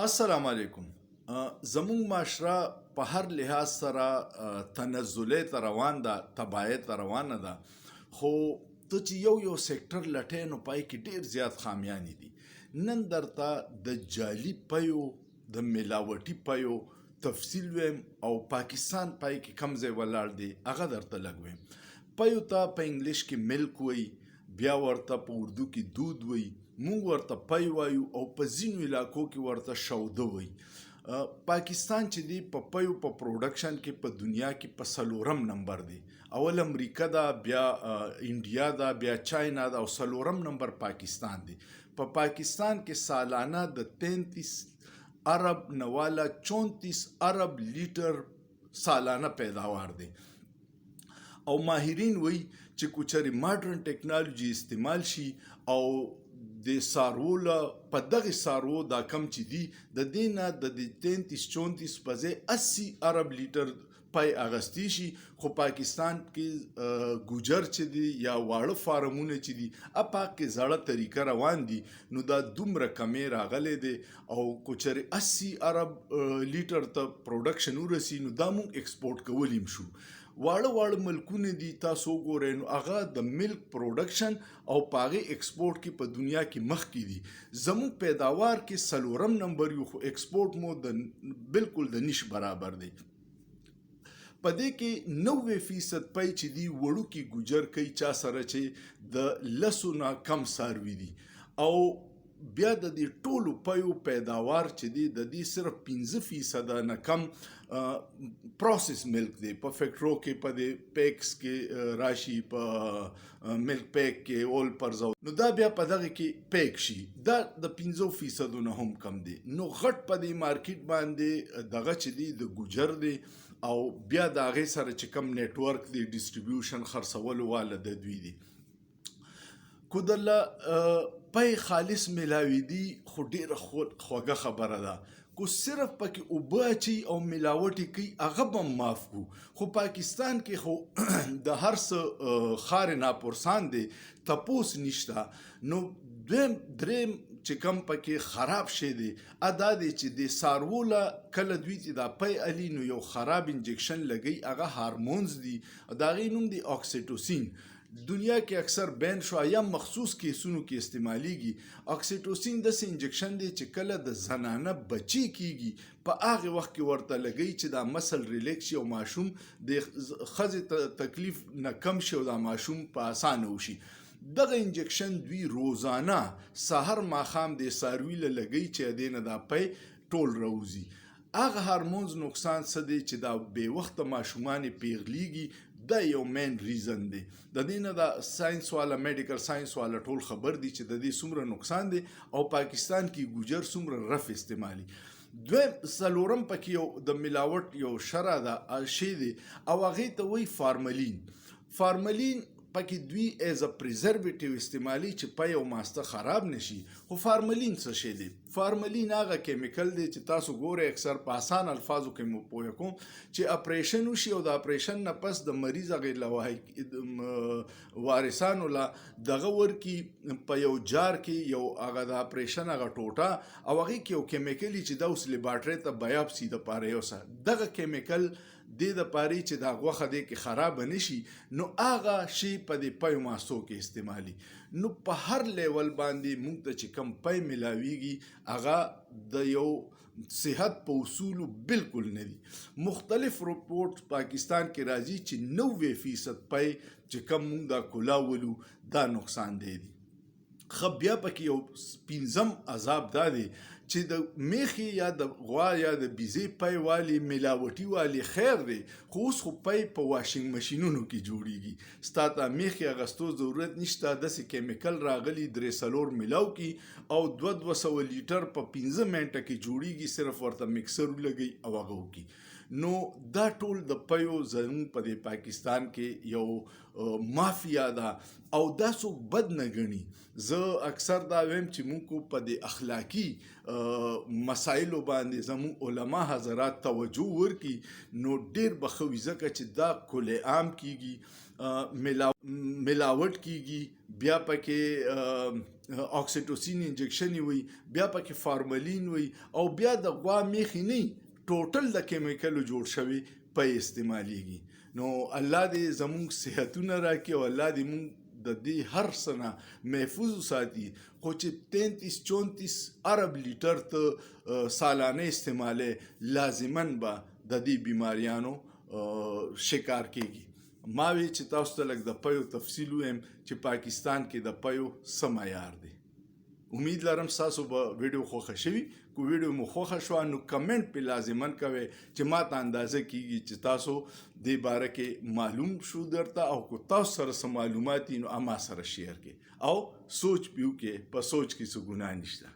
السلام علیکم. زموږ معاشره په هر لحاظ سره تنزلی ته روان ده، تباهۍ ته روانه ده، خو ته چې یو سیکټر لټې نو پای کې ډیر زیات خامیانې دي. نن درته د جعلي پیو، د ملاوټي پیو تفصیل ویم او پاکستان پای کې کم ځای ولاړ دی هغه درته لږ ویم. پیو ته په انګلیش کې ملک وی، بیا ورته په اردو کې دود وی، مونږ ورته پی وایو او په ځینو علاقو کې ورته شوده وی. پاکستان چې دی په پیو په پروډکشن کې په دنیا کې په 4 نمبر دی. اول امریکا ده، بیا انډیا ده، بیا چاینا ده او 4 نمبر پاکستان دی. په پاکستان کې سالانه د 33 ارب نواله 34 ارب لیټر سالانه پیداوار دی. او ماهرین وی چې کوچري ماډرن ټیکنالوژي استعمال شي او د سارو په دغه سارو دا کم چې دی د دینه د 33 34 په ځای 80 ارب لیټر پای اغستی شي. خو پاکستان کې ګوجر چې دی یا واړه فارمونه چې دی اپا کې زړه طریقه روان دي، نو دا دومره کمې راغلی دی او کوچري 80 ارب لیټر ته پروډکشن ورسی نو دا مونږ ایکسپورټ کولیم شو. واړه ملکونه دي، تاسو وګورئ نو هغه د ملک پروډکشن او په هغې ایکسپورټ کې په دنیا کې مخکې دي. زموږ پیداوار کې 4 نمبر یو، خو ایکسپورټ مو د بالکل د نش برابر دی. په دې کې 90% پی چې دی وړوکي ګوجر کوي، چا سره چې د لسو نه کم څاروي دي. او بیا د دې ټولو پیو پیداوار چې دی د دې صرف 15% نه کم پروسس ملک دی. په فیکټرو کې په دې پیکس کې راشي، په ملک پیک کې اول پرځو، نو دا بیا په دغه کې پیک شي، دا د 15% نه هم کم دی. نو غټ په دې مارکیټ باندې دغه چې دی د ګوجر دی او بیا د هغې سره چې کم نیټورک دی ډیسټریبیوشن خرڅولو والا د دوی دی. کو دله پای خالص ملاوي دي خو ډیره خوږه خبره ده. کو صرف پکې اوبه اچي او ملاوټي کوي هغه به معاف کو. خو پاکستان کې خو د هر څه خار ناپرسان دی، تپوس نشته. نو دویم دریم چې کم پکې خراب شي دی ادا دی چې د ساروله کله دوی چې دا پی علي نو یو خراب انجکشن لګي، هغه هارمونز دي، دا غي نوم دی اکسیټوسین. دنیا کې اکثر بین شو یا مخصوص کیسونو کې استعمالیږي. اکسیټوسین داسې انجکشن دی چې کله د زنانه بچی کیږي په هغه وخت کې ورته لګي چې دا مسل ریلیکس شي او ماشوم د ښځې تکلیف نه کم شي او دا ماشوم په اسانه وشي. دغه انجکشن دوی روزانه سحر ماښام د څاروي له لګي چې دینه دا پی ټول راوځي. هغه هارمونز نقصان څه دی چې دا بې وخته ماشومان پیغلیږي، دا یو مین ریزن دی. د دې نه دا ساينس والا میډیکل ساينس والا ټول خبر دي چې د دې څومره نقصان دی او پاکستان کې ګوجر څومره رف استعمالي. دویم څلورم پکې یو د ملاوټ یو شره ده شی دی او هغې ته وایي فارملین. فارملین پکې دوی ایز ا پریزرویټیو استعمالي چې پی او ماسته خراب نشي. خو فارملین څه شی دی؟ فارملین هغه کیمیکل دی چې تاسو ګورئ اکثر په آسان الفاظو کې مو پوه کوم چې اپریشن وشي او د اپریشن نه پس د مریض هغې وارثانو له دغه ورکي په یو جار کې یو هغه د اپریشن هغه ټوټه او هغې کې یو کیمیکل چې دا اوس لیبارټرۍ ته بایاپسي دپاره یوسه. دغه کیمیکل دې دپاره چې دا غوښه دې کې خرابه نشي، نو هغه شی په دې پیو ماسو کې استعمالي. نو په هر لیول باندې مونږ ته چې کم پی ملاویږي هغه د یو صحت په اصولو بالکل نه دي. مختلف رپورټ پاکستان کې راځي چې 90% پی چې کم مونږ دا کولاولو دا نقصان دی. خو بیا پکې یو پنځم عذاب دا دی چې د میخې یا د غوا یا د بیزې پی والی ملاوټي والی خیر دی، خو اوس خو پی په واشنګ مشینونو کې جوړیږي. ستا ته میخې اغستو ضرورت نشته، داسې کیمیکل راغلي 3-4 ملاو کی او 200 لیټر په 15 منټه کې جوړیږي، صرف ورته مکسر ولګي او هغه وکي. نو دا ټول د پیو زموږ په دې پاکستان کې یو مافیا ده او دا څوک بد نه ګڼي. زه اکثر دا ویم چې موږ په دې اخلاقی مسایلو باندې زموږ علما حضرات توجه ورکي نو ډیر به ښه وي، ځکه چې دا کل عام کیږي، ملاوټ کیږي، بیا پکې اکسیټوسین انجکشن وي، بیا پکې فارملین وي، او بیا د غوا میخي نه ټوټل د کیمیکلو جوړ شوي په استعمالیږي. نو الله دې زموږ صحتونه راکړي او الله دې موږ د دې هر څه نه محفوظ وساتي. خو چې 33-34 ارب لیټر ته سالانه استعمالې لازماً به د دې بیماریانو شکار کېږي. ما وی چې تاسو ته لږ د پیو تفصیل ویم چې پاکستان کې د پیو څه معیار دی. امید لرم تاسو به ویډیو خوښه شوي. کو ویډیو مو خوښه شوه نو کمنټ پې لازماً کوئ چې ما ته اندازه کېږي چې تاسو دې باره کې معلوم شو درته، او کو تاسو سره څه معلومات وي نو ما سره شیر کړئ او سوچ پې وکړئ. په سوچ کې څه ګناه نشته.